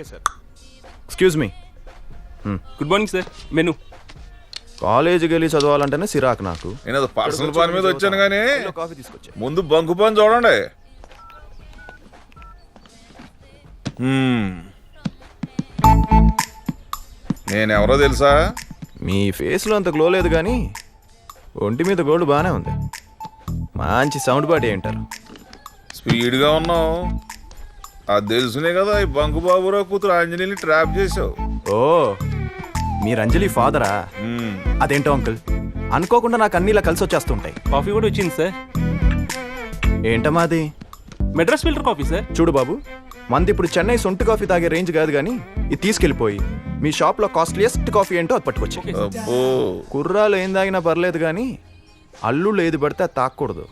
Excuse me. Good morning sir. Menu. కాలేజీకి వెళ్ళి చదవాలంటేనే సిరాక్ నాకు. నేను పర్సనల్ పని మీద వచ్చాను కానీ కాఫీ తీసుకొచ్చా. ముందు బంకు పని చూడండి. నేనెవరో తెలుసా? మీ ఫేస్లో అంత గ్లో లేదు కానీ ఒంటి మీద గోల్డ్ బాగానే ఉంది. మంచి సౌండ్ బాడీ అంటారు. స్పీడ్గా ఉన్నావు. అది తెలుసునే కదా ఈ బంకు బాబురావు కూతురు అంజలిని ట్రాప్ చేసావు. ఓ, మీరు అంజలి ఫాదరా? అదేంటో అంకుల్, అనుకోకుండా నాకు అన్ని ఇలా కలిసి వచ్చేస్తుంటాయి. కాఫీ కూడా వచ్చింది సార్. ఏంటమ్మా అది? Madras filter coffee sir. చూడు బాబు, మంది ఇప్పుడు చెన్నై సొంటి కాఫీ తాగే రేంజ్ కాదు కానీ ఇది తీసుకెళ్ళిపోయి మీ షాప్లో కాస్ట్లీయెస్ట్ కాఫీ ఏంటో అది పట్టుకొచ్చి. అబ్బో, కుర్రాలు ఏం తాగినా పర్లేదు కానీ అల్లుళ్ళు ఏది పడితే అది తాకూడదు.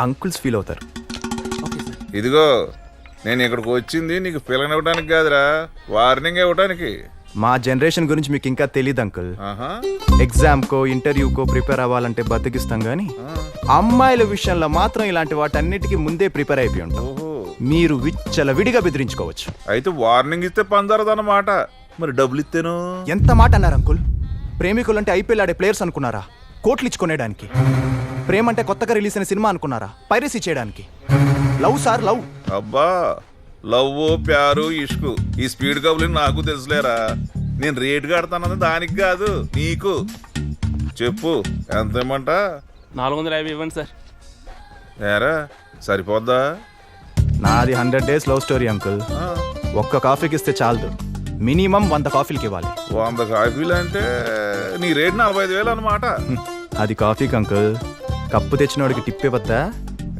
అంకుల్స్ ఫీల్ అవుతారు. ఇదిగో నేను ఇక్కడికి వచ్చింది నీకు పిల్లనివ్వడానికి కాదురా, వార్నింగ్ ఇవ్వడానికి. మా జనరేషన్ గురించి మీకు ఇంకా తెలియదు అంకుల్. ఎగ్జామ్కో ఇంటర్వ్యూకో ప్రిపేర్ అవ్వాలంటే బతికిస్తాం కానీ అమ్మాయిల విషయంలో మాత్రం ఇలాంటి వాటన్నిటికీ ముందే ప్రిపేర్ అయిపోయి ఉంటాం. మీరు విచ్చలవిడిగా బెదిరించుకోవచ్చు. అయితే వార్నింగ్ ఇస్తే పందరదన్నమాట. మరి డబ్బులు ఇస్తేను? ఎంత మాట అన్నారు అంకుల్? ప్రేమికులు అంటే ఐపీఎల్ ఆడే ప్లేయర్స్ అనుకున్నారా? కోట్లు ఇచ్చుకునేడానికి. ప్రేమ అంటే కొత్తగా రిలీజ్ అయిన సినిమా అనుకున్నారా? పైరసీ చేయడానికి. Love sir, love. అబ్బా, లవ్ ప్యారు ఇష్కు ఈ స్పీడ్ కబులు నాకు తెలుసులేరా. నేను రేటు కడతానది దానికి కాదు నీకు. చెప్పు ఎంత ఇమ్మంట? 450 ఇవ్వండి సార్. ఏరా సరిపోద్దా? నాది 100 days లవ్ స్టోరీ అంకుల్. ఒక్క కాఫీకి ఇస్తే చాలదు, మినిమం 100 కాఫీలకి ఇవ్వాలి. 100 కాఫీలు అంటే నీ రేటు 45,000 అన్నమాట. అది కాఫీకి అంకుల్. కప్పు తెచ్చినోడికి టిప్ ఇవ్వద్దా?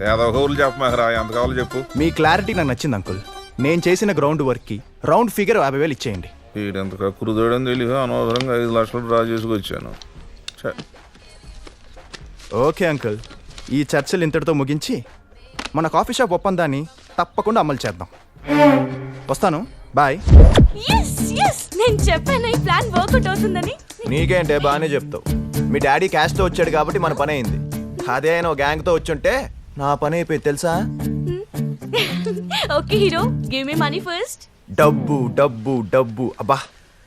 ఏదో ఊళ్ళు చెప్పమాకరా, ఎంత కావాలో చెప్పు. మీ క్లారిటీ నాకు నచ్చింది అంకుల్. నేను చేసిన గ్రౌండ్ వర్క్కి రౌండ్ ఫిగర్ 50,000 ఇచ్చేయండి. వీడెంత కృదోడని తెలియదు, అనవసరంగా 5 లక్షలు డ్రా చేసుకొచ్చాను. ఓకే అంకుల్, ఈ చర్చలు ఇంతటితో ముగించి మన కాఫీ షాప్ ఒప్పందాన్ని తప్పకుండా అమలు చేద్దాం. వస్తాను, బాయ్. నేను చెప్పాను ఈ ప్లాన్ వర్కౌట్ అవుతుందని. నీకేంటే బాగానే చెప్తావు. మీ డాడీ క్యాష్తో వచ్చాడు కాబట్టి మన పని అయింది. అదే ఆయన గ్యాంగ్తో వచ్చుంటే నా పని అయిపోయింది తెలుసా. Okay hero, give me money first. డబ్బు డబ్బు డబ్బు, అబ్బా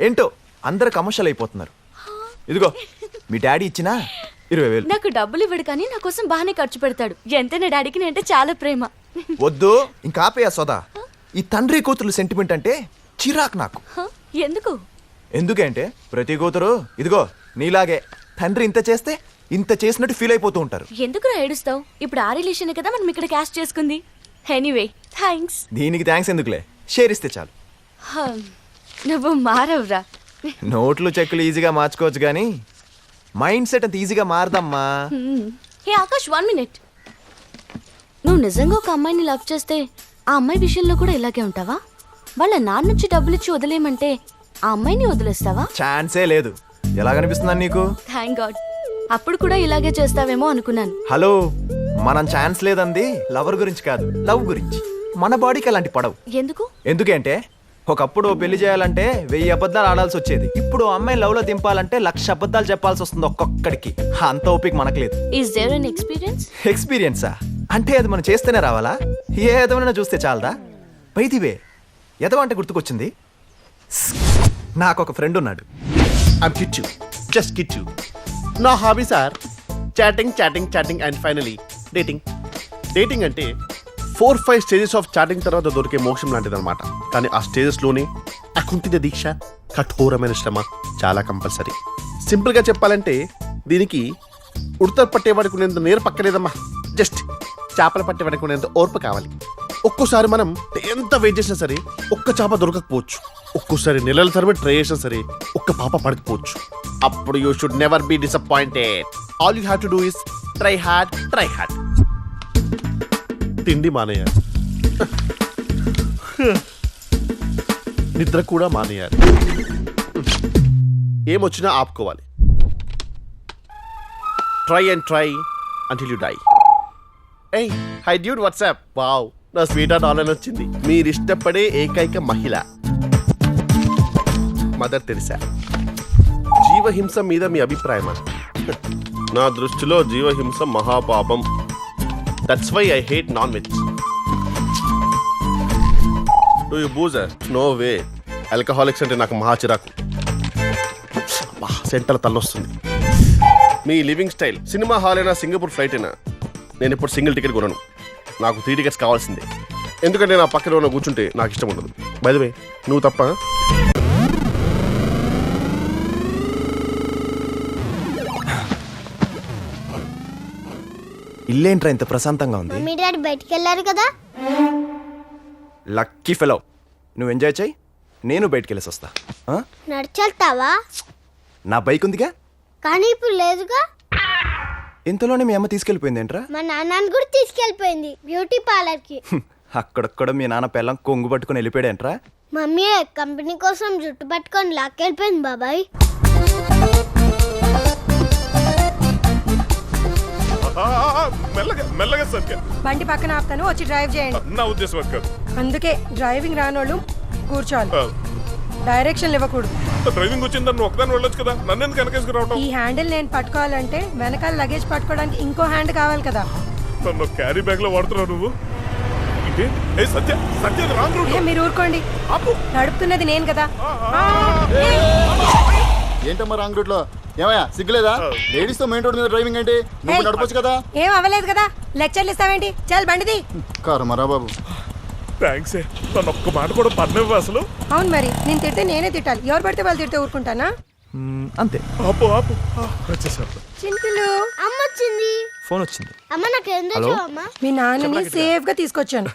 ఏంటో అందరు కమర్షియల్ అయిపోతున్నారు. ఇదిగో మీ డాడీ ఇచ్చినా 20,000. నాకు డబ్బులు ఇవ్వడు కానీ నా కోసం బాగానే ఖర్చు పెడతాడు. ఎంతైనా డాడీకి నేనంటే చాలా ప్రేమ. వద్దు ఇంకా ఆపేయా సోదా. ఈ తండ్రి కూతురు సెంటిమెంట్ అంటే చిరాకు నాకు. ఎందుకు? ఎందుకంటే ప్రతి కూతురు ఇదిగో నీలాగే తండ్రి ఇంత చేస్తే ఇంత చేసినట్టు ఫీల్ అయిపోతూ ఉంటారు. ఎందుకు ఏడుస్తావు? ఇప్పుడు ఆ రిలేషన్ కదా మనం ఇక్కడ క్యాష్ చేసుకుంది. Anyway thanks. దీనికి థ్యాంక్స్ ఎందుకులే, షేర్ ఇస్తే చాలు. నువ్వు మారవురా. నోట్లు చెక్కులు ఈజీగా మార్చుకోవచ్చు కానీ మైండ్ సెట్ అంత ఈజీగా మారదమ్మా. హే ఆకాష్, 1 minute. నువ్వు నిజంగా ఒక అమ్మాయిని లవ్ చేస్తే ఆ అమ్మాయి విషయంలో కూడా ఇలాగే ఉంటావా? వాళ్ళ నాన్న నుంచి డబ్బులు ఇచ్చి వదిలేయమంటే ఆ అమ్మాయిని వదిలేస్తావా? ఛాన్సే లేదు. ఎలా కనిపిస్తుందని నీకు? Thank God. అప్పుడు కూడా ఇలాగే చేస్తావేమో అనుకున్నాను. హలో, మనం ఛాన్స్ లేదంది లవర్ గురించి కాదు, లవ్ గురించి. మన బాడీకి అలాంటి పడవు. ఎందుకు? ఎందుకంటే ఒకప్పుడు పెళ్లి చేయాలంటే 1000 అబద్ధాలు ఆడాల్సి వచ్చేది. ఇప్పుడు అమ్మాయి లవ్ లో దింపాలంటే 1,00,000 అబద్ధాలు చెప్పాల్సి వస్తుంది ఒక్కొక్కడికి. అంత ఓపిక మనకు లేదు. Is there an experience? ఎక్స్పీరియన్సా అంటే అది మనం చేస్తేనే రావాలా? ఏ ఎదవైనా చూస్తే చాలదా? బైదివే ఎదవ అంటే గుర్తుకొచ్చింది, నాకు ఒక ఫ్రెండ్ ఉన్నాడు. I'm Kitchu. Just Kitchu. నా hobbies are chatting chatting chatting and finally dating. Dating అంటే 4-5 స్టేజెస్ ఆఫ్ చాటింగ్ తర్వాత దొరికే మోక్షం లాంటిది అనమాట. కానీ ఆ స్టేజెస్లోనే అకుంఠిత దీక్ష, కఠోరమైన శ్రమ చాలా కంపల్సరీ. సింపుల్గా చెప్పాలంటే దీనికి ఉడత పట్టేవాడికి ఉన్నంత నేరు పక్కలేదమ్మా, జస్ట్ చేపలు పట్టేవాడికి ఉన్నంత ఓర్పు కావాలి. ఒక్కోసారి మనం ఎంత వెయిట్ చేసినా సరే ఒక్క చేప దొరకకపోవచ్చు. ఒక్కోసారి నెలల తరబడి ట్రై చేసినా సరే ఒక్క పాప పడకపోవచ్చు. అప్పుడు you should never be disappointed. All you have to do is try hard, try hard. తిండి మానేయాలి, నిద్ర కూడా మానేయాలి, ఏమొచ్చినా ఆపుకోవాలి. Try and try until you die. Hey hi dude, what's up. Wow, నా స్వీట్ హార్ట్ ఆన్లైన్ వచ్చింది. మీరు ఇష్టపడే ఏకైక మహిళ మదర్ తెరిసా. జీవహింస మీద మీ అభిప్రాయమా? నా దృష్టిలో జీవహింస మహాపాపం. That's why I hate non veg. Do you boozer? No way. Alcoholics అంటే నాకు మహా చిరాకు. సెంటర్ తల్లొస్తుంది. మీ లివింగ్ స్టైల్ సినిమా హాల్ అయినా సింగపూర్ ఫ్లైట్ అయినా నేను ఇప్పుడు సింగిల్ టికెట్ కొనను. నాకు 3 టికెట్స్ కావాల్సిందే. ఎందుకంటే నా పక్కన ఉన్న కూర్చుంటే నాకు ఇష్టం ఉండదు. బై ద వే నువ్వు తప్ప. ఇల్లేంట్రా ఇంత ప్రశాంతంగా ఉంది? మమ్మీ డాడీ బయటికి వెళ్ళారు కదా. Lucky fellow. నువ్వు ఎంజాయ్ చేయి, నేను బయటికి వెళ్ళేసి వస్తా. ఆ? నడిచెళ్తావా? నా బైక్ ఉందిగా. కానీ ఇప్పుడు లేదుగా. ఇంతలోనే మీ అమ్మ తీసుకెళ్ళిపోయింది ఏంట్రా? మా నాన్నని కూడా తీసుకెళ్ళిపోయింది బ్యూటీ పార్లర్ కి. అక్కడక్కడ మీ నాన్న పిల్లం కొంగు పట్టుకొని వెళ్ళిపోయాడేంట్రా? మమ్మీ కంపెనీ కోసం జుట్టు పట్టుకొని లాక్కెళ్ళిపోయింది బాబాయ్. మెల్లగా మెల్లగా సత్య. బండి పక్కన ఆపుతాను, వచ్చి డ్రైవ్ చేయండి. నా ఉద్దేశం అది కాదు. అందుకే డ్రైవింగ్ రానోళ్ళు కూర్చోవాలి, డైరెక్షన్లు ఇవ్వకూడదు. డ్రైవింగ్ వచ్చిందని నువ్వు ఒకదాన్ని వెళ్ళొచ్చు కదా, నన్ను ఎందుకు వెనకేసుకు రావటం? ఈ హ్యాండిల్ నేను పట్టుకోవాలంటే వెనకాల లగేజ్ పట్టుకోవడానికి ఇంకో హ్యాండ్ కావాలి కదా. నన్ను క్యారీ బ్యాగ్ లో వాడుతున్నావు నువ్వు. ఇదే ఏ సత్య, సత్య అది రాంగ్ రూట్. ఏ మీరు ఊరుకోండి, నడుపుతున్నది నేను కదా. ఏంటమ్మా రాంగ్ రూట్ లో? ఏమయ్యా సిగ్గులేదా? లేడీస్ తో మెయిన్ రోడ్ మీద డ్రైవింగ్ ఏంటి? నువ్వు నడపొచ్చు కదా. ఏం అవ్వలేదు కదా, లెక్చర్లు ఇస్తావేంటి? చాలు బండిది. కర్మరా బాబు. థ్యాంక్స్. నన్ను ఒక్క మాట కూడా పడినవ్వు అసలు. అవును మరి, నేను తిడితే నేనే తిట్టాలి. ఎవరు పడితే వాళ్ళు తిడితే ఊరుకుంటానా? అంతే. ఆపు ఆపు. వచ్చేసారు. చింటులు, అమ్మ వచ్చింది. ఫోన్ వచ్చింది. అమ్మ నాకు ఏం తెచ్చావు అమ్మ? మీ నాన్నని సేఫ్ గా తీసుకొచ్చాను.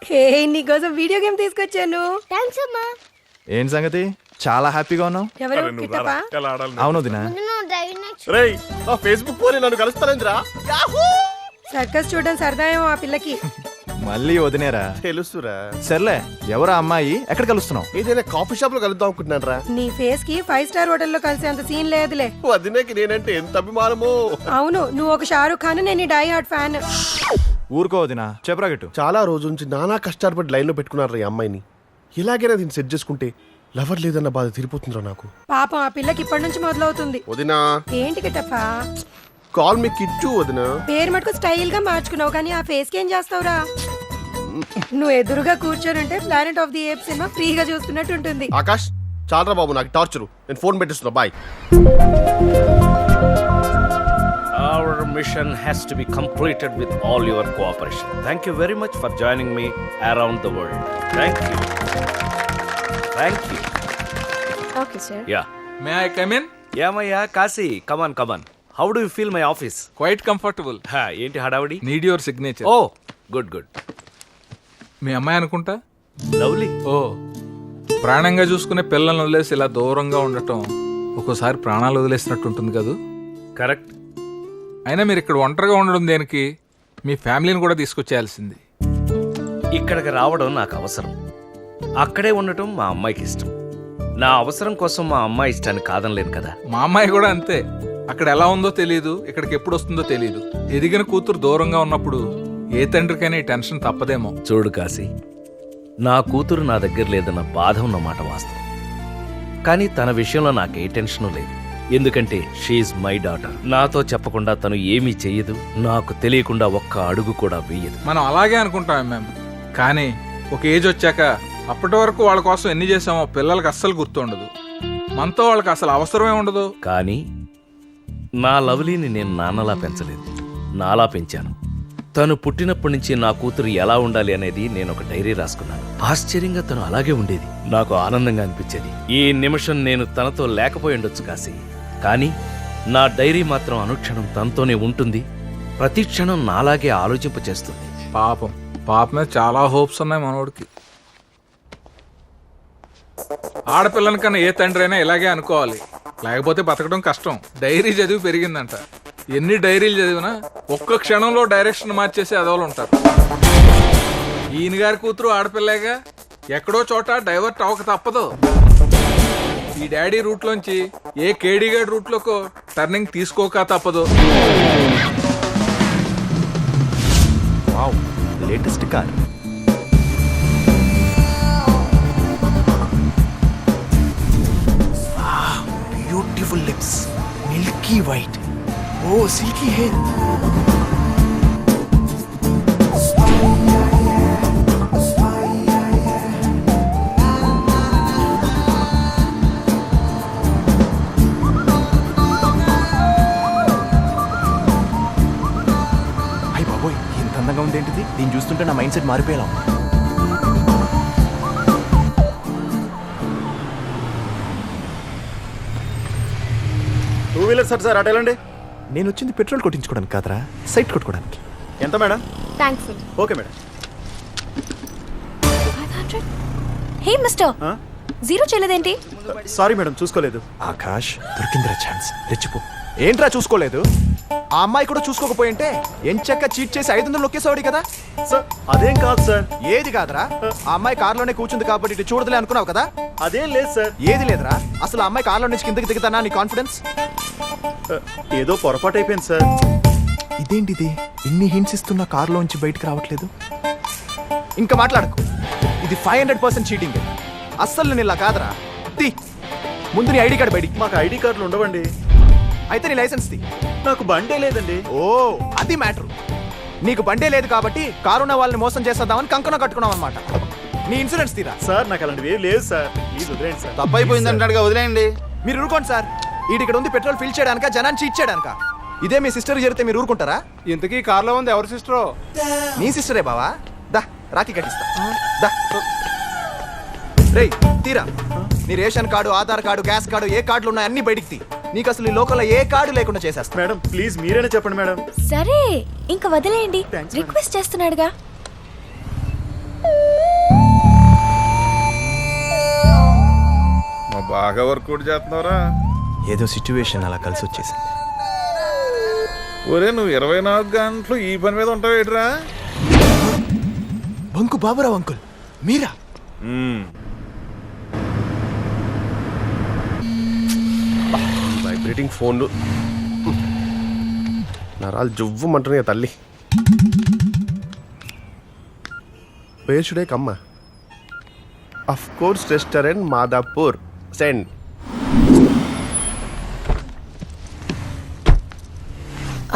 హే, నీకోసం వీడియో గేమ్ తీసుకొచ్చాను. థ్యాంక్స్ అమ్మా. ఏంటి సంగతి? చాలా హ్యాపీగా ఉన్నావు. ఎవరు కిట్టపా? ఎలా ఆడాలి? అవును దినా. ముందు నువ్వు డ్రైవింగ్ నేర్చు. రేయ్ ఆ ఫేస్బుక్ పోనీ నన్ను కలుస్తానేంద్రా? సర్కస్ చూడడం సరదా ఏమో ఆ పిల్లకి. మళ్ళీ వదినేరా? తెలుసురా. సర్లే, ఎవరా అమ్మాయి? ఎక్కడ కలుస్తున్నావు? ఏదైనా కాఫీ షాప్ లో కలుద్దాం అనుకుంటున్నాను రా. నీ ఫేస్ కి 5 స్టార్ హోటల్లో కలిసేంత సీన్ లేదులే. వదినకి నేనంటే ఎంత అభిమానమో. అవును, నువ్వు ఒక షారూక్ ఖాన్, నేను డై హార్ట్ ఫ్యాన్. ఊరుకో వదినా, చెప్పరా గట్టు. చాలా రోజు నుంచి నానా కష్టాలు పడి లైన్ లో పెట్టుకున్నారు ఈ అమ్మాయిని. ఎలాగైనా దీన్ని సెట్ చేసుకుంటే లవర్ లేదన్న బాధ తీరిపోతుందిరా నాకు. పాపం ఆ పిల్లకి ఇప్పటి నుంచి మొదలవుతుంది. వదినా ఏంటి కిట్టప్పా? కాల్ మీ కిట్టు వదినా. పేరు మటుకు స్టైల్ గా మార్చుకున్నావు, కానీ ఆ ఫేస్ కి ఏం చేస్తావురా? నువ్వు ఎదురుగా కూర్చొని planet of the apes cinema ఫ్రీగా చూస్తున్నట్టు ఉంటుంది. ఆకాష్ చాలరా బాబు, నాకు టార్చరు. నేను ఫోన్ పెట్టేస్తున్నా. Bye. Our mission has to be completed with all your cooperation. Thank you very much for joining me around the world. Thank you. Thank you. Okay sir. Yeah. May I come in? ఏమయ్యా Kashi, come on. How do you feel my office? Quite comfortable. ఏంటి హడావిడి? Need your signature. Oh, good. మీ అమ్మాయి అనుకుంటా. Lovely. ఓ, ప్రాణంగా చూసుకునే పిల్లల్ని వదిలేసి ఇలా దూరంగా ఉండటం ఒక్కోసారి ప్రాణాలు వదిలేసినట్టు ఉంటుంది కదూ. Correct. అయినా మీరు ఇక్కడ ఒంటరిగా ఉండడం దేనికి? మీ ఫ్యామిలీని కూడా తీసుకొచ్చేయాల్సింది. ఇక్కడికి రావడం నాకు అవసరం, అక్కడే ఉండటం మా అమ్మాయికి ఇష్టం. నా అవసరం కోసం మా అమ్మాయి ఇష్టాన్ని కాదనలేను కదా. మా అమ్మాయి కూడా అంతే. అక్కడ ఎలా ఉందో తెలియదు, ఇక్కడికి ఎప్పుడు వస్తుందో తెలియదు. ఎదిగిన కూతురు దూరంగా ఉన్నప్పుడు ఏ తండ్రికైనా ఈ టెన్షన్ తప్పదేమో. చూడు కాశీ, నా కూతురు నా దగ్గర లేదన్న బాధ ఉన్నమాట వాస్తవం. కానీ తన విషయంలో నాకే టెన్షను లేదు. ఎందుకంటే షీఈ్ మై డాటర్. నాతో చెప్పకుండా తను ఏమీ చెయ్యదు, నాకు తెలియకుండా ఒక్క అడుగు కూడా వేయదు. మనం అలాగే అనుకుంటాం మేము, కానీ ఒక ఏజ్ వచ్చాక అప్పటి వరకు వాళ్ళ కోసం ఎన్ని చేసామో పిల్లలకి అస్సలు గుర్తుండదు. మనతో వాళ్ళకి అసలు అవసరమే ఉండదు. కానీ నా లవ్లీని నేను నాన్నలా పెంచలేదు, నాలా పెంచాను. తను పుట్టినప్పటి నుంచి నా కూతురు ఎలా ఉండాలి అనేది నేను ఒక డైరీ రాసుకున్నాను. ఆశ్చర్యంగా తను అలాగే ఉండేది. నాకు ఆనందంగా అనిపించేది. ఈ నిమిషం నేను తనతో లేకపోయి ఉండొచ్చు కాశీ, కానీ నా డైరీ మాత్రం అనుక్షణం తనతోనే ఉంటుంది. ప్రతి క్షణం నాలాగే ఆలోచింపచేస్తుంది. పాపం మీద చాలా హోప్స్ ఉన్నాయి మనోడికి. ఆడపిల్లని కన్నా ఏ తండ్రి అయినా ఇలాగే అనుకోవాలి, లేకపోతే బతకడం కష్టం. డైరీ చదివి పెరిగిందంట. ఎన్ని డైరీలు చదివినా ఒక్క క్షణంలో డైరెక్షన్ మార్చేసి అదోలు ఉంటారు. ఈయన గారి కూతురు ఆడపిల్లేగా, ఎక్కడో చోట డైవర్ట్ అవ్వక తప్పదు. ఈ డాడీ రూట్లోంచి ఏ కేడీగాడి రూట్లోకో టర్నింగ్ తీసుకోక తప్పదు. Wow, latest car. Beautiful lips, milky white, oh silky hair. చూస్తుంటే నా మైండ్ సెట్ మారిపోయేలా ఉంది. టూ వీలర్ సార్ అటు వెళ్ళండి. నేను వచ్చింది పెట్రోల్ కొట్టించుకోవడానికి కాదరా, సైట్ కొట్టుకోవడానికి. ఎంత madam? Thanks. Okay madam. 500. Hey mister, zero చేయలేదేంటి? సారీ మేడం, చూసుకోలేదు. ఆకాష్, దొరికిందిరా ఛాన్స్, రెచ్చిపో. ఏంట్రా చూసుకోలేదు? ఆ అమ్మాయి కూడా చూసుకోకపోయింటే ఎంచక్క చీట్ చేసి 500 నొక్కేసేవాడి కదా. సార్ అదేం కాదు సార్. ఏది కాదురా, ఆ అమ్మాయి కార్లోనే కూర్చుంది కాబట్టి ఇటు చూడదులే అనుకున్నావు కదా. అదేం లేదు సార్. ఏది లేదురా, అసలు ఆ అమ్మాయి కార్లో నుంచి కిందకి దిగుతానా నీ కాన్ఫిడెన్స్? ఏదో పొరపాటు అయిపోయింది సార్. ఇదేంటిది, ఇన్ని హింట్స్ ఇస్తున్నా కార్లోంచి బయటకు రావట్లేదు? ఇంకా మాట్లాడకు, ఇది 500% చీటింగ్. అస్సలు నేను ఇలా కాదురా. తీ ముందు నీ ఐడి కార్డు బయటికి. మాకు ఐడి కార్డులు ఉండవండి. అయితే నీ లైసెన్స్ తీ. నాకు బండే లేదండి. ఓ అది మ్యాటర్. నీకు బండే లేదు కాబట్టి కారున్న వాళ్ళని మోసం చేసేద్దామని కంకణ కట్టుకున్నావు అనమాట. నీ ఇన్సూరెన్స్ తీరా. సార్ నాకు అలాంటివి ఏం లేదు సార్. ప్లీజ్ వదిలేండి సార్. తప్పైపోయింది అంటాడుగా, వదిలేయండి. మీరు ఊరుకోండి సార్. ఇక్కడ ఉంది పెట్రోల్ ఫిల్ చేయడానిక, జనాన్ని చీట్ చేయడానిక? ఇదే మీ సిస్టర్ జరిగితే మీరు ఊరుకుంటారా? ఇంతకీ కార్లో ఉంది ఎవరి సిస్టరో? నీ సిస్టరే బావా. దా రాఖీ కట్టిస్తా. దా రేయ్ తీరా. నీ ration card, Aadhaar card, gas card, ఏ కార్డులు ఉన్నాయి అన్ని బయటికి తీ. నీకు అసలు ఈ లోకల్లో ఏ కార్డు లేకుండా చేసేస్తా. మేడం ప్లీజ్ మీరేనే చెప్పండి మేడం. సరే ఇంకా వదిలేయండి, Thanks, రిక్వెస్ట్ చేస్తున్నాడుగా. మా బాగా వర్కౌట్ చేస్తున్నారా? ఏదో సిచ్యువేషన్ అలా కలిసి వచ్చేసింది. ఒరే నువ్వు 24 గంటలు ఈ పని మీద ఉంటావేట్రా? బంకు బాబురావు అంకుల్ మీరా? వైబ్రేటింగ్ ఫోన్లు నరాలు జువ్వమంటున్నాయి తల్లి. పేషుడే కమ్మ. Of course restaurant Madhapur send.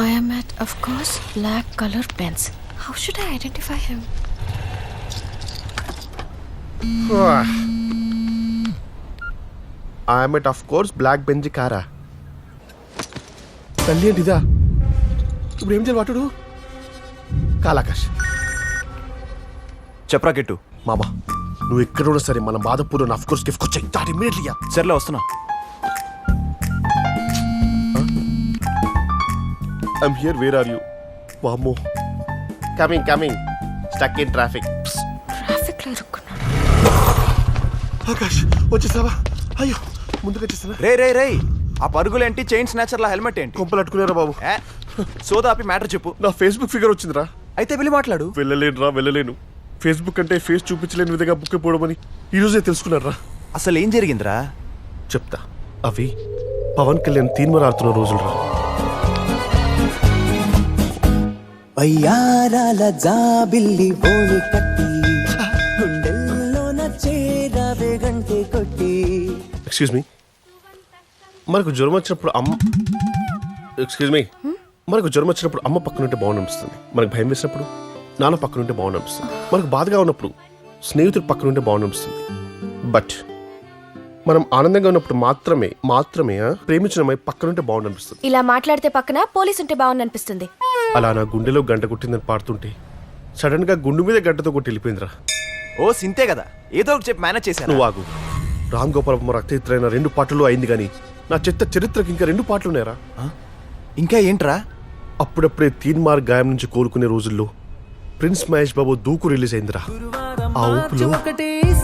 I am at, of course, black color pens. How should I identify him? I'm at of course black Benz కారా. తల్లి ఏంటిదా? ఇప్పుడు ఏం చేయాలి వాటుడు? కాలాకాష్ చెప్పరా కిట్టు. మామా నువ్వు ఎక్కడ ఉన్నా సరే మన మాధపూర్ అఫ్ కోర్స్ గిఫ్ట్ వచ్చాయి. That immediately. సర్లే వస్తున్నా. I'm here, where are you? వామ్మో, coming coming, stuck in traffic. Traffic లో ఇరుక్కున్నాను. ఆకాష్ వచ్చేసావా? అయ్యో ముందుకు వచ్చేసానా? రే రే రే, ఆ పరుగులేంటి, చైన్ స్నాచర్ల హెల్మెట్ ఏంటి? కొంపలు అట్టుకున్నారా బాబు? ఏ, సోదాపి మ్యాటర్ చెప్పు. నా ఫేస్బుక్ ఫిగర్ వచ్చిందిరా. అయితే వెళ్ళి మాట్లాడు. వెళ్ళలేను. ఫేస్బుక్ అంటే ఫేస్ చూపించలేని విధంగా బుక్ అయిపోవడమని ఈరోజే తెలుసుకున్నారా? అసలు ఏం జరిగిందిరా? చెప్తా. అవి పవన్ కళ్యాణ్ తీన్మర్ ఆడుతున్న రోజులు రా. వయ్యారాల జాబిల్లి బోని కట్టి గుండెల్లోన చేరావే గంటే కొట్టి. ఎక్స్క్యూజ్ మీ, మనకు జ్వరం వచ్చినప్పుడు అమ్మ పక్కనుంటే బాగుంది అనిపిస్తుంది. మనకు భయం వేసినప్పుడు నాన్న పక్కనుంటే బాగుంది అనిపిస్తుంది. మనకు బాధగా ఉన్నప్పుడు స్నేహితుడు పక్కనుంటే బాగుంది అనిపిస్తుంది. బట్ మనం ఆనందంగా ఉన్నప్పుడు మాత్రమే ప్రేమించిన అమ్మాయి పక్కనుంటే బాగుంది అనిపిస్తుంది. ఇలా మాట్లాడితే పక్కన పోలీస్ ఉంటే బాగుంది అనిపిస్తుంది. అలా నా గుండెలో గంట కొట్టిందని పాడుతుంటే సడన్ గా గుండు మీద గంటతో కొట్టి వెళ్ళిపోయిందిరా. ఓ సింతే కదా, ఏదో ఒకటి చెప్పి మేనేజ్ చేశాను. నువ్వు ఆగు. రామ్ గోపాల్ రక్తచిత్రైన 2 పాటలు అయింది కానీ నా చరిత్రకి ఇంకా 2 పాటలు ఉన్నాయరా. ఇంకా ఏంట్రా? అప్పుడప్పుడే తీన్మార్ గాయం నుంచి కోలుకునే రోజుల్లో ప్రిన్స్ మహేష్ బాబు దూకు రిలీజ్ అయిందిరా. ఆ ఊపులో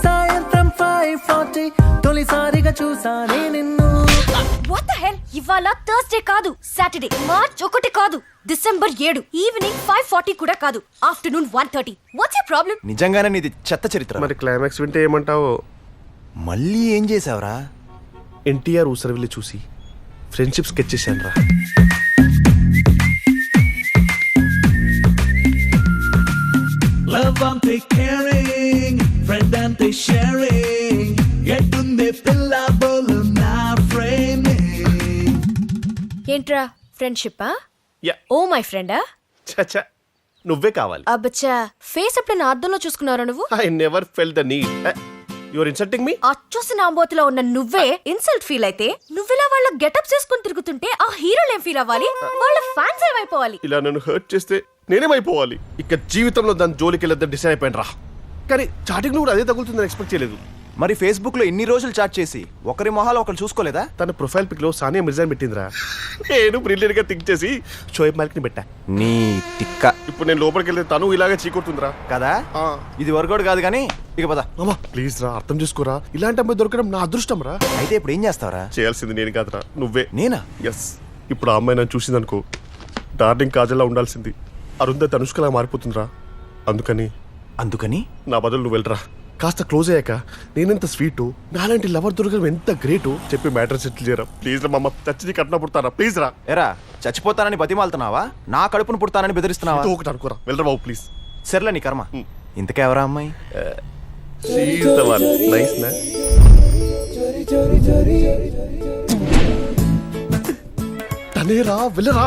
సాయంత్రం 5:40 తొలిసారిగా చూసానే నిన్ను. What the hell? ఇవాళ థర్స్డే కాదు, సాటర్డే. మార్చ్ 1 కాదు, డిసెంబర్ 7. ఈవినింగ్ 5:40 కూడా కాదు, ఆఫ్టర్నూన్ 1:30. What's your problem? నిజంగానే నీది చెత్త చరిత్ర. మరి క్లైమాక్స్ వింటే ఏమంటావో? మళ్ళీ ఏం చేసావురా? ఎన్టీఆర్ ఊసరవిల్లి చూసి ఫ్రెండ్షిప్ స్కెచ్ చేశాను రా. లవ్ అంటే కేరింగ్, ఫ్రెండ్ అంటే షేరింగ్, ఎట్టుందే పిల్ల బోలు నా ఫ్రేమింగ్. ఏంట్రా ఫ్రెండ్షిప్? యా. ఓ మై ఫ్రెండా? చచ్చా, నువ్వే కావాలి. అబ్బచ్చా, ఫేస్ ఎప్పుడు నా అద్దంలో చూసుకున్నారా నువ్వు? I never fell the need. Your insulting me. అచ్చోసి నాంబోతులో ఉన్న నువ్వే ఇన్సల్ట్ ఫీల్ అయితే నువ్వెలా వాళ్ళ గెటప్ చేసుకుని తిరుగుతుంటే ఆ హీరోలు ఏం ఫీల్ అవ్వాలి, వాళ్ళ ఫ్యాన్స్ ఏమైపోవాలి? ఇలా నన్ను హర్ట్ చేస్తే నేనేమైపోవాలి? ఇక జీవితంలో దాని జోలికి వెళ్ళొద్దని డిసైడ్ అయిపోయాను రా. కానీ చాటింగ్ కూడా అదే తగులుతుందని ఎక్స్పెక్ట్ చేయలేదు. మరి ఫేస్బుక్ లో ఇన్ని రోజులు చాట్ చేసి ఒకరి మొహాలు ఒకరు చూసుకోలేదా? తన ప్రొఫైల్ పిక్ లో సానియా మిర్జా పెట్టిందిరా. నేను బ్రిలియంట్ గా థింక్ చేసి షోయబ్ మాలిక్ ని పెట్టా. నీ తిక్క ఇప్పుడు నేను లోపలికి వెళ్తే తను ఇలాగే చీకొడుతుందిరా. కదా. ఇది వర్కౌట్ కాదు కానీ ఇక పద. అమ్మా ప్లీజ్ రా, అర్థం చేసుకోరా. ఇలాంటి అమ్మాయి దొరకడం నా అదృష్టం రా. అయితే ఇప్పుడు ఏం చేస్తావరా? చేయాల్సింది నేను కాదురా, నువ్వే. నేనా? ఎస్. ఇప్పుడు ఆ అమ్మాయి నన్ను చూసిందనుకో, డార్లింగ్ కాజల్లా ఉండాల్సింది అరుంధతి అనుష్కలా మారిపోతుందిరా. అందుకని నా బదులు నువ్వు వెళ్ళరా. కాస్త క్లోజ్ అయ్యాక నేనెంత స్వీటు, నాలాంటి లవర్ దొరకడం ఎంత గ్రేటు చెప్పి మ్యాటర్ సెటిల్ చేయరా ప్లీజ్ రా. మా అమ్మ చచ్చి కట్న పుడతారా ప్లీజ్ రా. ఎరా చచ్చిపోతానని బతిమాలుతున్నావా? నా కడుపును పుడతానని బెదిరిస్తున్నావా? ఒకటి అనుకోరా, వెళ్ళరా బాబు ప్లీజ్. సర్లే నీ కర్మ. ఇంతకెవరా అమ్మాయి? నైస్ నా. తనేరా, వెళ్ళరా.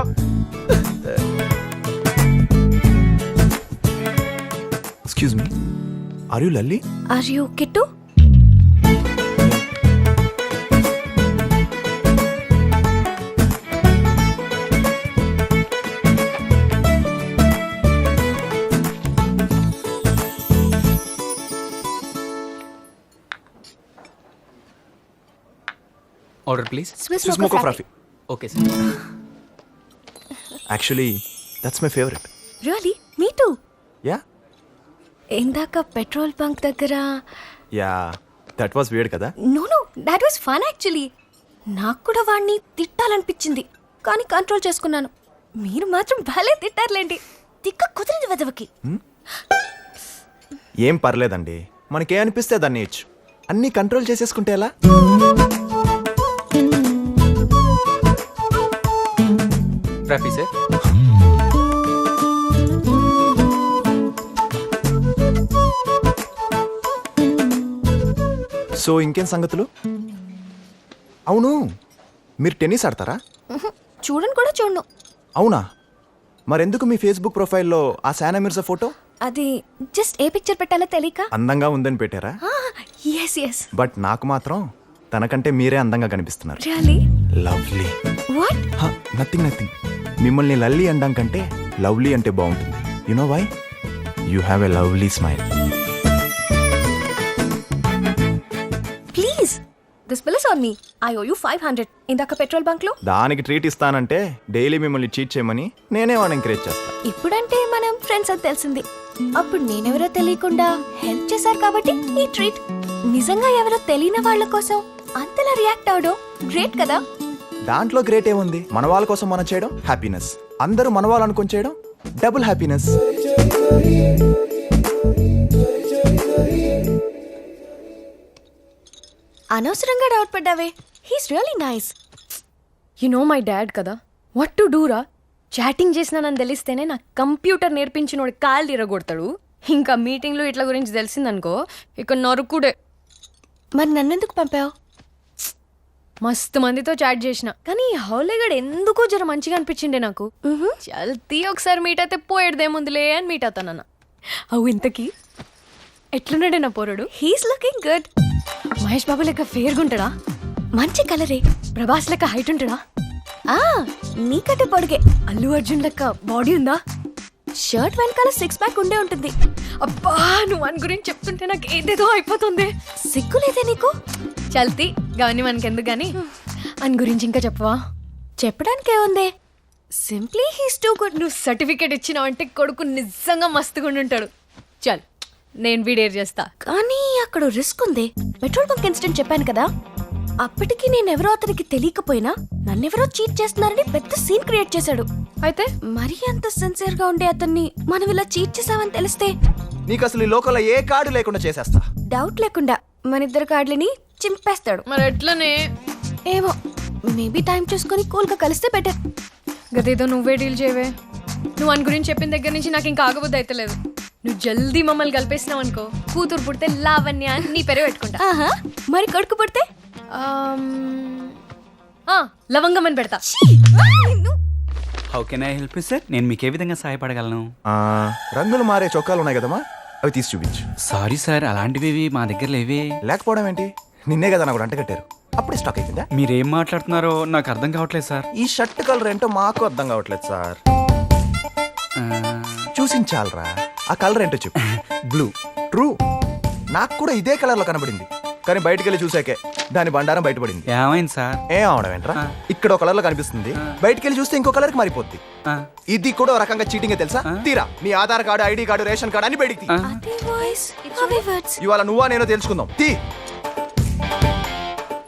Excuse me, are you Lalli? Are you Kittu? Order please. Swiss Swiss Mocha Frappi. Okay sir. Actually that's my favourite. Really? మీ టూ. యా ఇందాక పెట్రోల్ బంక్ దగ్గర. యా దట్ వాస్ వియర్డ్ కదా. No that was fun actually. నాకు కూడా వాడిని తిట్టాలనిపించింది కానీ control చేసుకున్నాను. మీరు మాత్రం భలే తిట్టారులేండి. తిక్క కుదిరింది వెదవకి. ఏం పర్లేదండి, మనకే అనిపిస్తే దాన్ని ఇచ్చు. అన్నీ కంట్రోల్ చేసేసుకుంటే ఎలా? ఫ్రాపీ సార్. సో ఇంకేం సంగతులు? అవును, మీరు టెన్నిస్ ఆడతారా? చూడను కూడా చూడను. అవునా? మరెందుకు మీ ఫేస్బుక్ ప్రొఫైల్లో ఆ సానా మిర్జా ఫోటో? అది జస్ట్ ఏ పిక్చర్ పెట్టాలో తెలియక. అందంగా ఉందని పెట్టారా? Yes yes. బట్ నాకు మాత్రం తనకంటే మీరే అందంగా కనిపిస్తున్నారు. రియలీ? లవ్లీ. వాట్? నథింగ్. మిమ్మల్ని లల్లీ అనడం కంటే లవ్లీ అంటే బాగుంటుంది. You know why? You have a lovely smile. Please this bill is on me. I owe you 500. ఇందాక పెట్రోల్ బంక్ లో. దానికి ట్రీట్ ఇస్తానంటే డైలీ మిమ్మల్ని చీట్ చేయమని నేనే వాడిని ఎంకరేజ్ చేస్తా. ఇప్పుడంటే మనం ఫ్రెండ్స్ అని తెలిసింది. అప్పుడు నేనెవరో తెలియకుండా హెల్ప్ చేశారు కాబట్టి ఈ ట్రీట్. నిజంగా ఎవరో తెలియని వాళ్ళ కోసం అంతలా రియాక్ట్ అవడం గ్రేట్ కదా. దాంట్లో గ్రేట్ ఏముంది? మన వాళ్ళ కోసం మనం చేయడం హ్యాపీనెస్. అందరూ మన వాళ్ళు అనుకొని చేయడం డబుల్ హ్యాపీనెస్. అనవసరంగా డౌట్ పడ్డావే. He's really nice. You know my dad కదా, వాట్ టు డూ రా. చాటింగ్ చేసినానని తెలిస్తేనే నాకు కంప్యూటర్ నేర్పించినోడు కాలు తీరగొడతాడు. ఇంకా మీటింగ్లో ఇట్లా గురించి తెలిసిందనుకో ఇక నరుకుడే. మరి నన్నెందుకు పంపావు? మస్తు మందితో చాట్ చేసిన కానీ హౌలేగడ్ ఎందుకో జర మంచిగా అనిపించిండే నాకు. చల్తీ ఒకసారి మీట్ అయితే పోయేదేముందిలే అని మీట్ అవుతానన్న. అవు ఇంతకీ ఎట్లున్నాడే నా పోరడు? He's looking good. Mahesh Babu లెక్క ఫేర్గా ఉంటాడా? మంచి కలరే. ప్రభాస్ లెక్క హైట్ ఉంటాడా? నీకంటే పొడిగే. అల్లు అర్జున్ లెక్క బాడీ ఉందా? షర్ట్ వెనకాల 6 ప్యాక్ ఉండే ఉంటుంది. అబ్బా నువ్వు అని గురించి చెప్తుంటే నాకు ఏదేదో అయిపోతుంది. సిగ్గులేదే నీకు? చల్తీ గాని మనకెందుకు గాని అని గురించి ఇంకా చెప్పవా? చెప్పడానికే ఉంది. Simply he's too good. నువ్వు సర్టిఫికేట్ ఇచ్చినావంటే కొడుకు నిజంగా మస్తుగా ఉంటాడు. చల్ నేను వీడేర్ చేస్తా. కానీ అక్కడ రిస్క్ ఉంది. పెట్రోల్ బంక్ ఇన్సిడెంట్ చెప్పాను కదా, అప్పటికి నేనెవరో అతనికి తెలియకపోయినా నన్నెవరో చీట్ చేస్తున్నారని పెద్ద సీన్ క్రియేట్ చేశాడు. అయితే మరీ అంత సిన్సియర్ గా ఉండే అతన్ని మనం ఇలా చీట్ చేసామని తెలిస్తే నీకు అసలు ఈ లోకల్లో ఏ కార్డు లేకుండా చేసేస్తా. డౌట్ లేకుండా మన ఇద్దరు కార్డులని చింపేస్తాడు. మరి ఎట్లనే ఏమో, మేబీ టైం చూసుకొని కూల్ గా కలిస్తే బెటర్. గదేదో నువ్వే డీల్ చేయవే. నువ్వు అని గురించి చెప్పిన దగ్గర నుంచి నాకు ఇంకా ఆగబుద్ధి అయితే లేదు. నువ్వు జల్దీ మమ్మల్ని కలిపేసినావు అనుకో, కూతురు పుడితే లావణ్య నీ పేరే పెట్టుకుంటా. మరి కొడుకు పుడితే లవంగం అని పెడతా. How can I help you sir? నేను మీకు ఏ విధంగా సహాయపడగలను? రంగులు మారే చొక్కాలు ఉన్నాయి కదమ్మా, అవి తీసి చూపించు. సారీ సార్, అలాంటివి మా దగ్గర లేవే. లేకపోవడం ఏంటి? నిన్నే కదా నాకు అంట కట్టారు, అప్పుడే స్టాక్ అయిపోయిందా? మీరేం మాట్లాడుతున్నారో నాకు అర్థం కావట్లేదు సార్. ఈ షర్ట్ కలర్ ఏంటో మాకు అర్థం కావట్లేదు సార్. చూసించాలరా, ఆ కలర్ ఏంటో చెప్పు. బ్లూ. ట్రూ, నాకు కూడా ఇదే కలర్ లో కనబడింది, కానీ బయటికి వెళ్ళి చూసాకే దాని బండారం బయటపడింది. ఏమైంది సార్? ఏం అవడం ఏంట్రా, ఇక్కడ ఒక కలర్ లో కనిపిస్తుంది, బయటికి వెళ్ళి చూస్తే ఇంకో కలర్ కి మారిపోద్ది. ఇది కూడా ఒక రకంగా చీటింగ్ తెలుసా? తీరా నీ Aadhaar card, ID card, ration card అన్ని బయటికి. ఇవాళ నువ్వా నేనో తెలుసుకుందాం. తీ.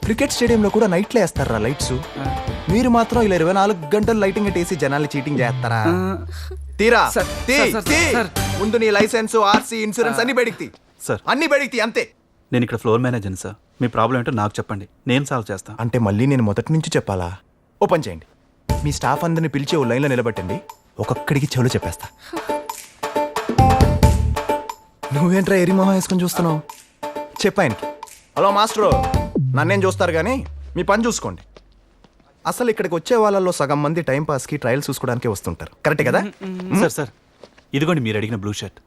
క్రికెట్ స్టేడియంలో కూడా నైట్లో వేస్తారా లైట్స్, మీరు మాత్రం ఇలా 24 గంటలు లైటింగ్ వేసి జనాల్ని చీటింగ్ చేస్తారా? తీరా. తీ, తీ. ముందు నీ లైసెన్స్, ఆర్సీ, ఇన్సూరెన్స్ అన్ని బయటికి తీ. సార్, అన్ని బయటికి తీ, అంతే. నేను ఇక్కడ ఫ్లోర్ మేనేజర్ని సార్. మీ ప్రాబ్లం ఏంటో నాకు చెప్పండి, నేను సాల్వ్ చేస్తాను. అంటే మళ్ళీ నేను మొదటి నుంచి చెప్పాలా? ఓపెన్ చేయండి, మీ స్టాఫ్ అందరిని పిలిచి ఓ లైన్లో నిలబెట్టండి, ఒక్కొక్కడికి చెవులు చెప్పేస్తా. నువ్వేంట్రా ఎరిమోహం వేసుకొని చూస్తున్నావు? చెప్పాయనికి. హలో మాస్టరు, నన్నేం చూస్తారు కానీ మీ పని చూసుకోండి. అసలు ఇక్కడికి వచ్చే వాళ్ళలో సగం మంది టైంపాస్కి ట్రయల్ చూసుకోవడానికే వస్తుంటారు, కరెక్టే కదా? సార్ సార్, ఇదిగోండి మీరు అడిగిన బ్లూ షర్ట్.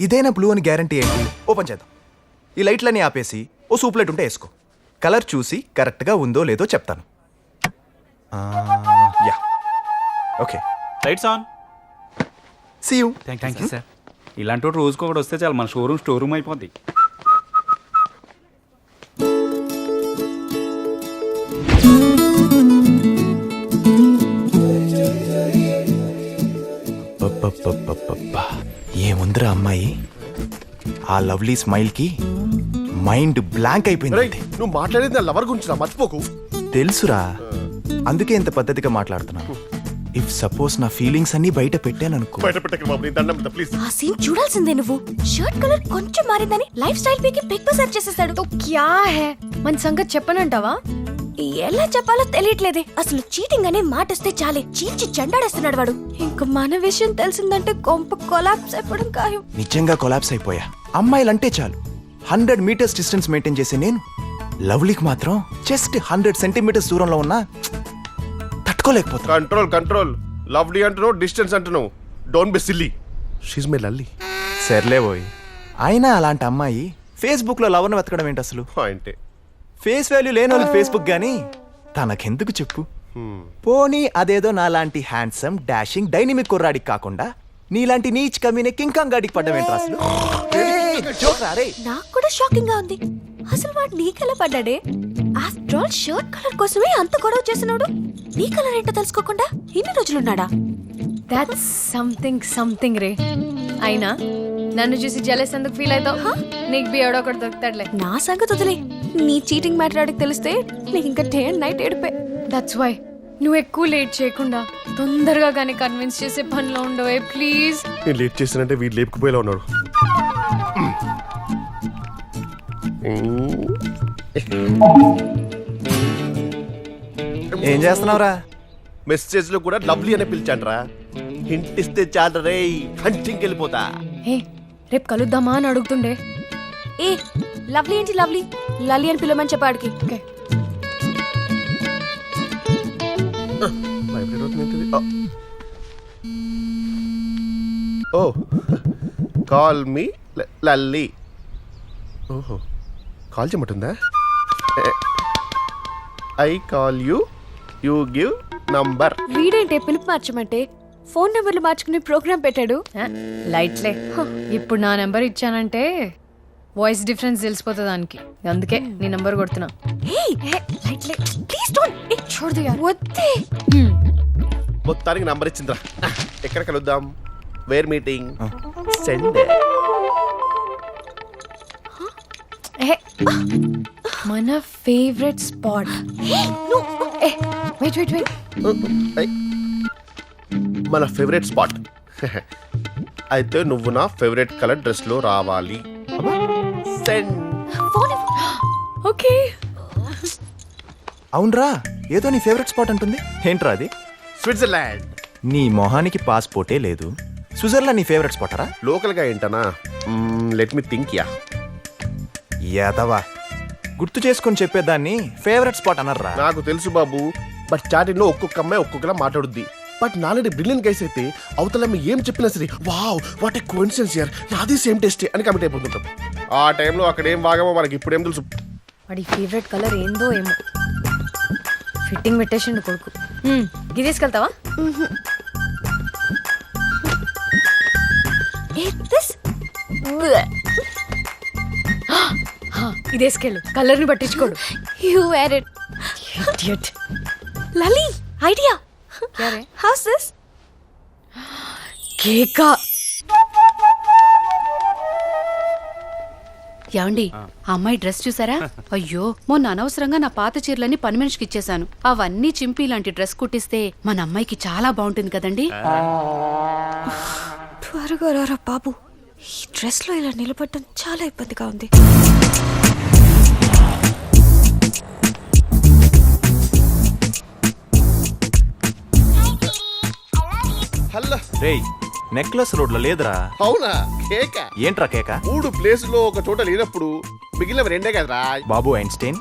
ఇదేనా బ్లూ అని గ్యారంటీ ఏంటి? ఓపెన్ చేద్దాం. ఈ లైట్లన్నీ ఆపేసి ఓ సూప్ లైట్ ఉంటే వేసుకో, కలర్ చూసి కరెక్ట్గా ఉందో లేదో చెప్తాను. Yeah, okay. Lights on. See you. Thank you sir. ఇలాంటి రోజుకి ఒకటి వస్తే చాలు, మన షోరూమ్ స్టోర్ రూమ్ అయిపోద్ది. ఏముందిరా అమ్మాయి, ఆ లవ్లీ స్మైల్ కి మైండ్ బ్లాంక్ అయిపోయింది. నువ్వు మాట్లాడేది నా లవర్ గురించి నా, మర్చిపోకు. తెలుసురా, అందుకే ఇంత పద్ధతిగా మాట్లాడుతున్నాను. ఇఫ్ సపోజ్ నా ఫీలింగ్స్ అన్ని బయట పెట్టాననుకో. బయట పెట్టకు బాబు, నీ దండం పెడతా ప్లీజ్. ఆ సీన్ చూడాల్సిందే నువ్వు. షర్ట్ కలర్ కొంచెం మారిందని లైఫ్ స్టైల్ పీకి పిక్ సెర్చ్ చేసేసాడు. తో క్యా హే, మన సంగతి చెప్పనంటావా? ఎలా చెప్పాలో తెలియట్లేదే. అసలు చీటింగ్ అనే మాట వస్తే చాలే చీల్చి చెండాడేస్తున్నాడు వాడు. ఇంకా మన విషయం తెలిసిందంటే కొంప కొలాప్స్ అయిపోవడం ఖాయం. నిజంగా కొలాప్స్ అయిపోయా. అమ్మాయిలంటే చాలు 100 మీటర్స్ డిస్టెన్స్ మెయింటైన్ చేసే నేను లవ్లీకి మాత్రం జస్ట్ 100 సెంటీమీటర్స్ దూరంలో ఉన్నా తట్టుకోలేకపోతా. Control control. లవ్లీ అంటున్నావు, డిస్టెన్స్ అంటున్నావు. Don't be silly. She's my Lally. సర్లే పోయి. అయినా అలాంటి అమ్మాయి ఫేస్బుక్ లో లవర్ను వెతకడం ఏంటి అసలు? అంటే ఫేస్ వాల్యూ లేని వాళ్ళకి ఫేస్బుక్ గానీ తనకెందుకు చెప్పు? పోనీ అదేదో నాలాంటి హ్యాండ్సమ్ డాషింగ్ డైనమిక్ కుర్రాడికి కాకుండా నీలాంటి నీచ్ కమీనే కింకాంగ్ గాడికి పడ్డం ఏంట్రా అసలు? నాకు కూడా షాకింగ్ గా ఉంది. అసలు వాడు నీకెలా పడ్డాడే? ఆఫ్టర్ ఆల్ షర్ట్ కలర్ కోసమే అంత గొడవ చేసినాడు. నీ కలర్ ఏంటో తెలుసుకోకుండా ఇన్ని రోజులున్నాడా? దాట్స్ సంథింగ్ రే. అయినా నన్ను చూసి జెలస్ ఎందుకు ఫీల్ అవుతావు? నీకు బి ఎవడో ఒకటి దొరుకుతాడులే. నా సంగతి వదిలే. నీ చీటింగ్ మాట్లాడికి తెలిస్తే నీకు ఇంకా డే అండ్ నైట్ ఏడిపే. దట్స్ వై నువ్వు ఎక్కువ లేట్ చేయకుండా తొందరగా కానీ కన్విన్స్ చేసే పనిలో ఉండవే ప్లీజ్. నేను లేట్ చేశానంటే వీడు లేపుకుపోయేలా ఉన్నాడు. ఏం చేస్తున్నావురా? మెసేజ్ లో కూడా లవ్లీ అనే పిలిచాను రా. హింట్ ఇస్తే చాలు రే, హంటింగ్ వెళ్ళిపోతా. హే, రేపు కలుద్దామా అని అడుగుతుండే. ఏ లవ్లీ ఏంటి లవ్లీ, లల్లీ అని పిలవమని చెప్పాడికి. Okay. Oh call me Lally. ఓహో, కాల్ చేయమంటుందా? I call you, you give number. వీడేంటే పిలుపు మార్చమంటే ఫోన్ నెంబర్లు మార్చుకునే ప్రోగ్రామ్ పెట్టాడు. లైట్లే. ఇప్పుడు నా నెంబర్ ఇచ్చానంటే వాయిస్ డిఫరెన్స్ తెలిసిపోతుంది దానికి. అందుకే నీ నెంబర్ కొడుతున్నా. లైట్లే ప్లీజ్ డోంట్. చూడదు యార్. వద్దే. మొత్తానికి నంబర్ ఇచ్చిందిరా. ఎక్కడ కలుద్దాం? Where meeting? సెండ్. మన favourite spot. Wait wait wait. మన ఫేవరెట్ స్పాట్. అయితే నువ్వు నా ఫేవరెట్ కలర్ డ్రెస్ లో రావాలి. సెండ్. ఓకే. అవునరా, ఏదో నీ ఫేవరెట్ స్పాట్ అంటుంది. ఏంట్రా అది? స్విట్జర్లాండ్. నీ మొహానికి పాస్పోర్టే లేదు, స్విట్జర్లాండ్ నీ ఫేవరెట్ స్పాటరా? లోకల్ గా ఏంటనా? Let me think. యాదవా, గుర్తు చేసుకొని చెప్పేదాన్ని ఫేవరెట్ స్పాట్ అనర్రా. నాకు తెలుసు బాబు, బట్ చాటింగ్ లో ఒక్కొక్క అమ్మాయి ఒక్కొక్కలా మాట్లాడుద్ది. బట్ నాలాంటి బ్రిలియన్ గైస్ అయితే అవతల మీ ఏం చెప్పినా సరే wow what a coincidence here నాది సేమ్ టేస్ట్ అని కమిట్ అయిపోతుంటాం. ఆ టైంలో అక్కడ ఏం బాగామో మనకి ఇప్పుడు ఏం తెలుసు. వాడి ఫేవరెట్ కలర్ ఏందో ఏమో ఫిట్టింగ్ పెట్టేసిండు కొడుకు. ఇది తీసుకెళ్తావా? ఇది వేసుకెళ్ళు, కలర్ ని పట్టించుకోడు. You wear it. Idiot. Lally idea. How's this? కేకా. యాండి ఆ అమ్మాయి డ్రెస్ చూసారా? అయ్యో మొన్న అనవసరంగా నా పాత చీరలన్నీ పని మనిషికి ఇచ్చేసాను. అవన్నీ చింపి ఇలాంటి డ్రెస్ కుట్టిస్తే మన అమ్మాయికి చాలా బాగుంటుంది కదండి. త్వరగా రారా బాబు, ఈ డ్రెస్ లో ఇలా నిలబడటం చాలా ఇబ్బందిగా ఉంది. హలో రేయ్, నెక్లెస్ రోడ్లో లేదురా. అవునా? కేక ఏంట్రా కేక? 3 ప్లేసులో ఒక చోట లేనప్పుడు మిగిలిన 2 కదరా. బాబు ఐన్స్టైన్,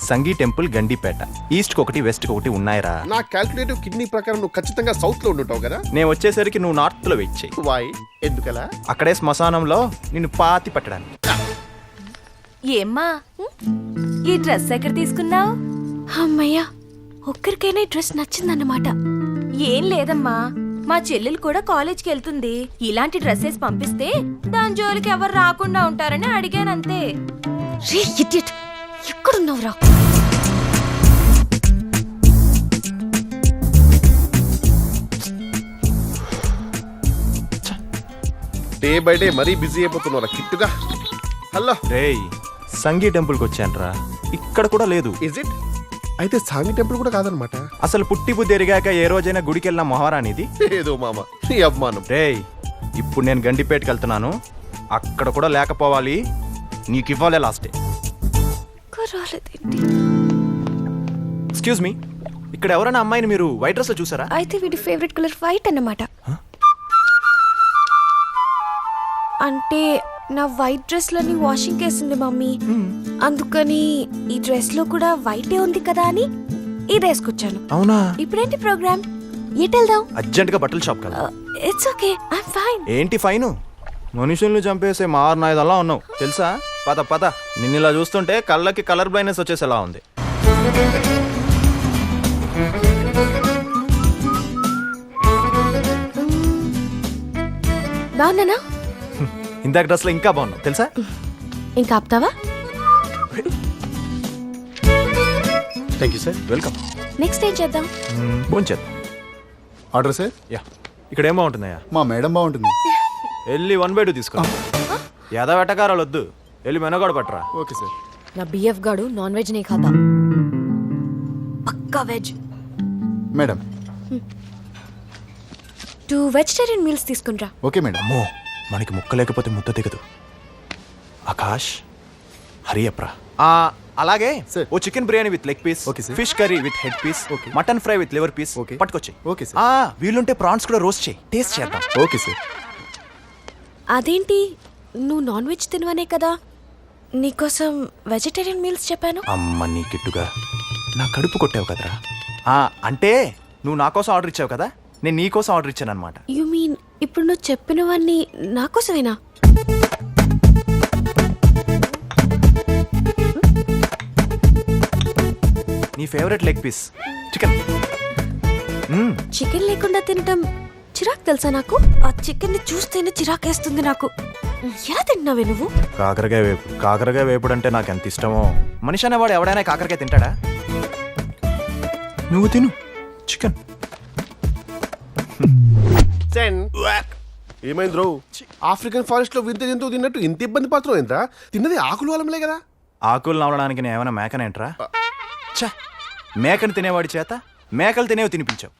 సంగీ టెంపుల్, గండిపేట, ఈస్ట్ ఒకటి వెస్ట్ ఒకటి ఉన్నాయిరా. నా క్యాల్కులేటివ్ కిడ్నీ ప్రకారం నువ్వు ఖచ్చితంగా సౌత్ లో ఉండుంటావు కదా. నేను వచ్చేసరికి నువ్వు నార్త్ లో వెయిట్ చేయి. వాయ్ ఎందుకలా? అక్కడే శ్మశానంలో నిన్ను పాతి పట్టడానికి. ఏమ్మా ఈ డ్రెస్ ఎక్కడ తీసుకున్నావు? అమ్మయ్యా, ఒక్కరికైనా ఈ డ్రెస్ నచ్చిందన్నమాట. ఏం లేదమ్మా, మా చెల్లెలు కూడా కాలేజ్కి వెళ్తుంది. ఇలాంటి డ్రెస్సెస్ పంపిస్తే దాని జోలికి ఎవరు రాకుండా ఉంటారని అడిగానంతే. రే ఇడియట్, ఎక్కడున్నావురా? డే బై డే మరీ బిజీ అయిపోతున్నారా కిట్టుగా. హలో రేయ్, సంగీ టెంపుల్కి వచ్చానురా, ఇక్కడ కూడా లేదు. Is it? అయితే సాంగి టెంపుల్ కూడా కాదనమాట. అసలు పుట్టి బుద్ధి ఎరిగాక ఏ రోజైనా గుడికి వెళ్ళిన మొహరానిది? ఏదో మామ నీ అభిమానం. రేయ్, ఇప్పుడు నేను గండిపేటకి వెళ్తున్నాను, అక్కడ కూడా లేకపోవాలి. నీకు ఇవ్వాలే లాస్ట్ డే. ఎక్స్క్యూజ్ మీ, ఇక్కడ ఎవరైనా అమ్మాయిని మీరు వైట్ డ్రెస్ లో చూసారా? అయితే వీడి ఫేవరెట్ కలర్ వైట్ అన్నమాట. అంటే నా వైట్ డ్రెస్ లని వాషింగ్ కేసింది మమ్మీ, అందుకని ఈ డ్రెస్ లో కూడా వైటే ఉంది కదా అని ఇది వేసుకొచ్చాను. అవునా? ఇప్పుడేంటి ప్రోగ్రామ్? ఎటు వెళ్దాం? అర్జెంట్ గా బట్టల షాప్ కదా. It's okay, I'm fine. ఏంటి ఫైను? మనుషుల్ని చంపేసే మారనాయుధంలా ఉన్నావు తెలుసా? పద పద, నిన్ను ఇలా చూస్తుంటే కళ్ళకి కలర్ బ్లైండ్నెస్ వచ్చేసేలా ఉంది. బాగున్నానా? ఇందాక డ్రెస్ లో ఇంకా బాగున్నావు తెలుసా? ఇంకా ఆపుతావా? Thank you sir. Welcome. Next ఏం చేద్దాం? భోంచేద్దాం. Order sir. యా, ఇక్కడ ఏం బాగుంటుందయ్యా? మా మేడం బాగుంటుంది. వెళ్ళి 1/2 తీసుకో. యాదవ వెటకారాలు వద్దు, వెళ్ళి మెనూ కూడా పట్టరా. Okay sir. నా బిఎఫ్ గాడు నాన్ వెజ్ నే ఖాతా, పక్కా వెజ్. మేడం 2 వెజిటేరియన్ మీల్స్ తీసుకుంటా. Okay madam. అమ్మో, మనకి ముక్క లేకపోతే ముద్ద దిగదు. ఆకాష్, హరియప్రా. అలాగే Sir. ఓ chicken biryani with leg piece, Okay, sir. Fish curry with head piece, Okay. Mutton fry with liver piece Okay. పట్టుకొచ్చాయి. Okay sir. వీలుంటే ప్రాన్స్ కూడా రోస్ట్ చేయి, టేస్ట్ చేద్దాం. Okay sir. అదేంటి, నువ్వు నాన్ వెజ్ తినవనే కదా నీకోసం వెజిటేరియన్ మీల్స్ చెప్పాను. అమ్మ నీ కిట్టుగా నా కడుపు కొట్టావు కదరా. అంటే నువ్వు నా కోసం ఆర్డర్ ఇచ్చావు కదా, నేను నీ కోసం ఆర్డర్ ఇచ్చాను అనమాట. యు మీన్ ఇప్పుడు నువ్వు చెప్పినవన్నీ నా కోసమేనా? నీ favourite leg piece chicken. Chicken లేకుండా తినటం చిరాకు తెలుసా నాకు? ఆ చికెన్ ని చూస్తేనే చిరాకేస్తుంది నాకు. ఎలా తింటున్నావే నువ్వు? కాకరకాయ వేపు. కాకరకాయ వేపుడు అంటే నాకు ఎంత ఇష్టమో. మనిషి అనేవాడు ఎవడైనా కాకరకాయ తింటాడా? నువ్వు తిను చికెన్. ఏమైంది రో? ఆఫ్రికన్ ఫారెస్ట్ లో వింత జంతువు తిన్నట్టు ఇంత ఇబ్బంది పడుతున్నావు ఎంత? తిన్నది ఆకులు అలంలే కదా. ఆకులు నవలడానికి నేను ఏమైనా మేకనేంట్రా? ఛ, మేకని తినేవాడి చేత మేకలు తినేవి తినిపించావు.